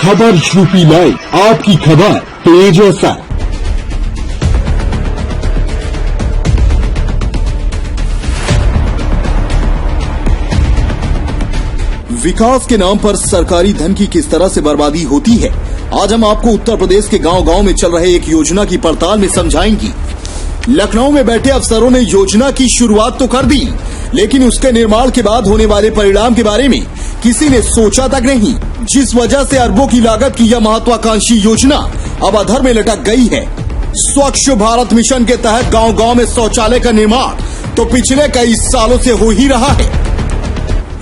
खबर UP live, आपकी खबर तेज असर। विकास के नाम पर सरकारी धन की किस तरह से बर्बादी होती है, आज हम आपको उत्तर प्रदेश के गांव-गांव में चल रहे एक योजना की पड़ताल में समझाएंगे। लखनऊ में बैठे अफसरों ने योजना की शुरुआत तो कर दी, लेकिन उसके निर्माण के बाद होने वाले परिणाम के बारे में किसी ने सोचा तक नहीं, जिस वजह से अरबों की लागत की यह महत्वाकांक्षी योजना अब अधर में लटक गई है। स्वच्छ भारत मिशन के तहत गांव-गांव में शौचालय का निर्माण तो पिछले कई सालों से हो ही रहा है,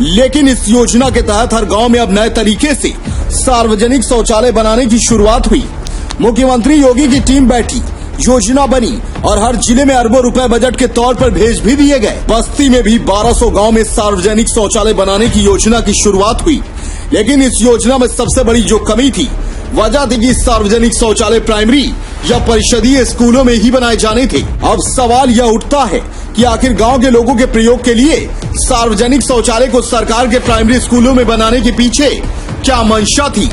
लेकिन इस योजना के तहत हर गांव में अब नए तरीके से सार्वजनिक शौचालय बनाने की शुरुआत हुई। मुख्यमंत्री योगी की टीम बैठी, योजना बनी और हर जिले में अरबों रुपए बजट के तौर पर भेज भी दिए गए। बस्ती में भी 1200 गांव में सार्वजनिक शौचालय बनाने की योजना की शुरुआत हुई, लेकिन इस योजना में सबसे बड़ी जो कमी थी, वजह थी कि सार्वजनिक शौचालय प्राइमरी या परिषदीय स्कूलों में ही बनाए जाने थे। अब सवाल यह उठता है कि आखिर गांव के लोगों के प्रयोग के लिए सार्वजनिक शौचालय को सरकार के प्राइमरी स्कूलों में बनाने के पीछे क्या मंशा थी?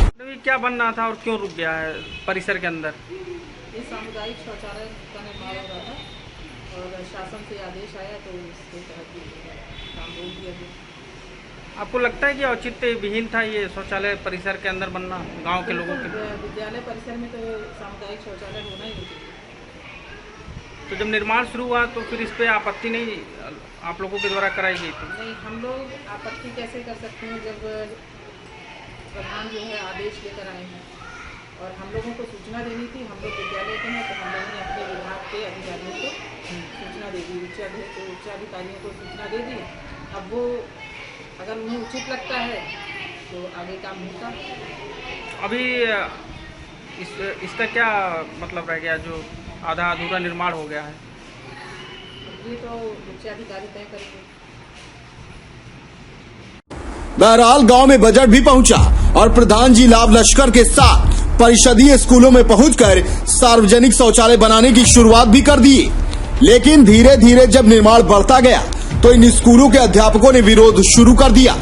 क्या बनना था और क्यों रुक गया है परिसर के अंदर? ये सामुदायिक शौचालय का निर्माण हो रहा था और शासन से आदेश आया तो इसके तहत काम रोक दिया गया। आपको लगता है कि औचित्य विहीन था ये शौचालय परिसर के अंदर बनना गांव के लोगों के? विद्यालय परिसर में तो सामुदायिक शौचालय होना ही नहीं। तो जब निर्माण शुरू हुआ तो फिर इस पे आपत्ति नहीं आप लोगों के द्वारा कराई गई थी? नहीं, हम लोग आपत्ति कैसे कर सकते हैं जब प्रधान जो है आदेश लेकर आए हैं और हम लोगों को सूचना देनी थी। हम लोग विद्यालय के हैं तो हम लोगों ने अपने विभाग के अधिकारियों को सूचना दे दी, उच्चाधिकारियों को सूचना दे दी। अब वो अगर उन्हें उचित लगता है तो आगे काम होता। अभी इसका क्या मतलब रह गया जो आधा अधूरा निर्माण हो गया है? ये तो उच्चाधिकारी तय करेंगे। बहरहाल गांव में बजट भी पहुंचा और प्रधान जी लाभ लश्कर के साथ परिषदीय स्कूलों में पहुंचकर सार्वजनिक शौचालय बनाने की शुरुआत भी कर दिए, लेकिन धीरे धीरे जब निर्माण बढ़ता गया तो इन स्कूलों के अध्यापकों ने विरोध शुरू कर दिया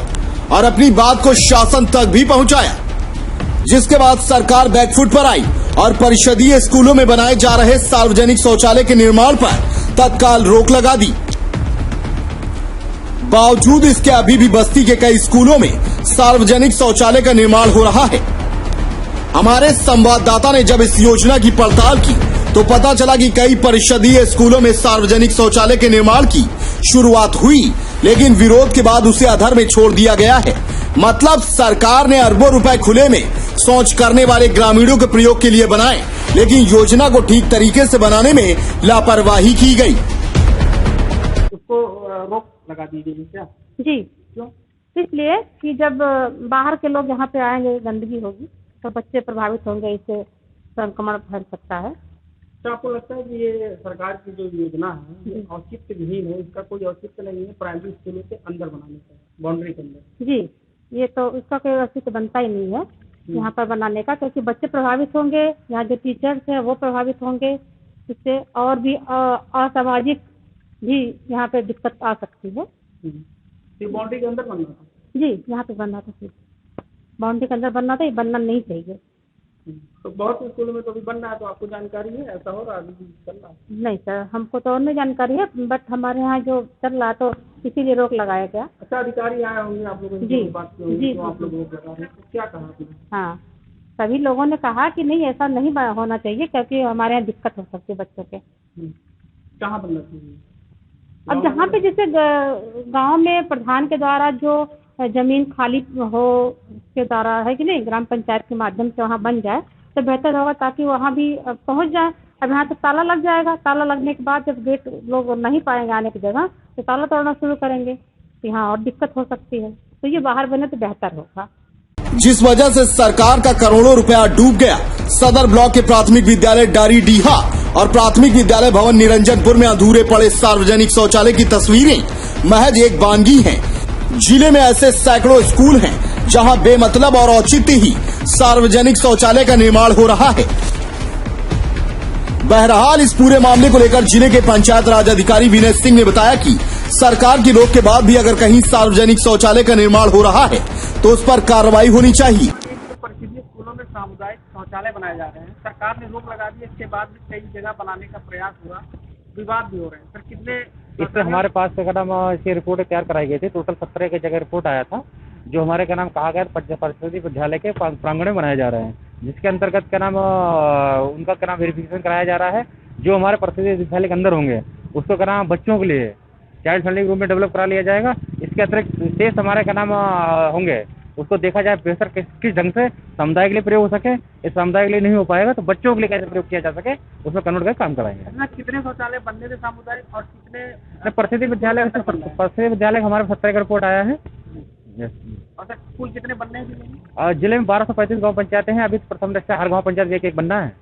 और अपनी बात को शासन तक भी पहुंचाया, जिसके बाद सरकार बैकफुट पर आई और परिषदीय स्कूलों में बनाए जा रहे सार्वजनिक शौचालय के निर्माण पर तत्काल रोक लगा दी। बावजूद इसके अभी भी बस्ती के कई स्कूलों में सार्वजनिक शौचालय का निर्माण हो रहा है। हमारे संवाददाता ने जब इस योजना की पड़ताल की तो पता चला कि कई परिषदीय स्कूलों में सार्वजनिक शौचालय के निर्माण की शुरुआत हुई, लेकिन विरोध के बाद उसे अधर में छोड़ दिया गया है। मतलब सरकार ने अरबों रुपए खुले में शौच करने वाले ग्रामीणों के प्रयोग के लिए बनाए, लेकिन योजना को ठीक तरीके से बनाने में लापरवाही की गई। उसको रोक लगा दी गई क्या? जी, क्यों? इसलिए कि जब बाहर के लोग यहाँ पे आएंगे, गंदगी होगी तो बच्चे प्रभावित होंगे, इससे संक्रमण फैल सकता है। तो आपको लगता है कि ये सरकार की जो योजना है ये औचित्य विहीन है, इसका कोई औचित्य नहीं है प्राइमरी स्कूलों के अंदर बनाने का, बाउंड्री के अंदर? जी, ये तो इसका कोई औचित्य बनता ही नहीं है यहाँ पर बनाने का, क्योंकि बच्चे प्रभावित होंगे, यहाँ जो टीचर्स हैं वो प्रभावित होंगे, इससे और भी असामाजिक भी यहाँ पे दिक्कत आ सकती है। ये बाउंड्री के अंदर बनना था? जी, यहाँ पे बनना था, बाउंड्री के अंदर बनना था, ये बनना नहीं चाहिए। तो बहुत स्कूलों में तो भी बन रहा है, तो आपको जानकारी है ऐसा हो रहा है, अभी चल रहा है? नहीं सर, हमको तो और नहीं जानकारी है, बट हमारे यहाँ जो चल रहा तो इसीलिए रोक लगाया गया। अच्छा, अधिकारी आए होंगे आप लोगों जी बात जी, तो आप लोग रोक लगा रहे हैं, तो क्या कहा आपने? हाँ, सभी लोगों ने कहा कि नहीं ऐसा नहीं होना चाहिए, क्योंकि हमारे यहाँ दिक्कत हो सकती है बच्चों के। कहाँ बनना चाहिए? अब जहाँ पे जैसे गांव में प्रधान के द्वारा जो जमीन खाली हो उसके द्वारा है कि नहीं, ग्राम पंचायत के माध्यम से वहाँ बन जाए तो बेहतर होगा, ताकि वहाँ भी पहुँच जाए। अब यहाँ तो ताला लग जाएगा, ताला लगने के बाद जब गेट लोग नहीं पाएंगे आने की जगह तो ताला तोड़ना शुरू करेंगे, तो यहाँ और दिक्कत हो सकती है। तो ये बाहर बने तो बेहतर होगा। जिस वजह से सरकार का करोड़ों रुपया डूब गया। सदर ब्लॉक के प्राथमिक विद्यालय डारी डीहा और प्राथमिक विद्यालय भवन निरंजनपुर में अधूरे पड़े सार्वजनिक शौचालय की तस्वीरें महज एक वानगी हैं। जिले में ऐसे सैकड़ों स्कूल हैं जहां बेमतलब और औचित्य ही सार्वजनिक शौचालय का निर्माण हो रहा है। बहरहाल इस पूरे मामले को लेकर जिले के पंचायत राज अधिकारी विनय सिंह ने बताया कि सरकार की रोक के बाद भी अगर कहीं सार्वजनिक शौचालय का निर्माण हो रहा है तो उस पर कार्रवाई होनी चाहिए। परिषदीय स्कूलों में शौचालय बनाए जा रहे हैं, सरकार ने रोक लगा दी, इसके बाद भी कई जगह बनाने का प्रयास हुआ, विवाद भी हो रहे हैं सर। कितने इस पे हमारे पास क्या नाम इसकी रिपोर्ट तैयार कराई गई थी। टोटल 17 की जगह रिपोर्ट आया था, जो हमारे क्या नाम कहा गया परिषद विद्यालय के प्रांगण में बनाए जा रहे हैं, जिसके अंतर्गत क्या नाम उनका क्या नाम वेरिफिकेशन कराया जा रहा है। जो हमारे परिषद विद्यालय के अंदर होंगे उसको क्या नाम बच्चों के लिए चाइल्ड फ्रेंडली रूम में डेवलप करा लिया जाएगा। इसके अतिरिक्त शेष हमारे क्या नाम होंगे उसको देखा जाए बेहतर किस ढंग से समुदाय के लिए प्रयोग हो सके। इस समुदाय के लिए नहीं हो पाएगा तो बच्चों के लिए कैसे प्रयोग किया जा सके उसमें कन्वर्ट कर काम कराएंगे। कितने शौचालय बनने थे सामुदायिक और कितने परिषद विद्यालय हमारे 17 का रिपोर्ट आया है। और सर स्कूल कितने बनने हैं? जिले में 1235 गांव पंचायतें हैं। अभी प्रथम दृष्टया हर गांव पंचायत एक बनना है।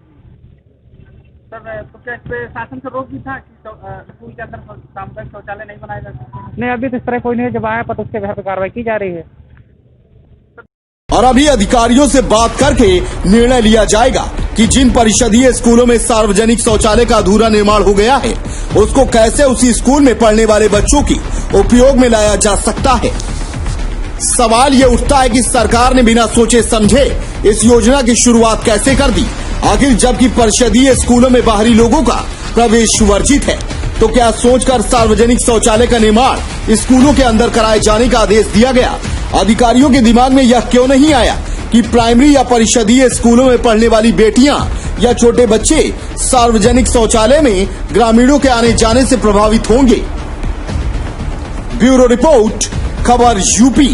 सर तो क्या इस पे शासन से रोक भी था कि स्कूल के अंदर सामुदायिक शौचालय नहीं बनाए जा सकते? नहीं, अभी तो इस तरह कोई नहीं, जब आया पता उसके घर पर कार्रवाई की जा रही है। और अभी अधिकारियों से बात करके निर्णय लिया जाएगा कि जिन परिषदीय स्कूलों में सार्वजनिक शौचालय का अधूरा निर्माण हो गया है उसको कैसे उसी स्कूल में पढ़ने वाले बच्चों की उपयोग में लाया जा सकता है। सवाल ये उठता है कि सरकार ने बिना सोचे समझे इस योजना की शुरुआत कैसे कर दी। आखिर जबकि परिषदीय स्कूलों में बाहरी लोगों का प्रवेश वर्जित है तो क्या सोचकर सार्वजनिक शौचालय का निर्माण स्कूलों के अंदर कराए जाने का आदेश दिया गया। अधिकारियों के दिमाग में यह क्यों नहीं आया कि प्राइमरी या परिषदीय स्कूलों में पढ़ने वाली बेटियां या छोटे बच्चे सार्वजनिक शौचालय में ग्रामीणों के आने जाने से प्रभावित होंगे। ब्यूरो रिपोर्ट, खबर यूपी।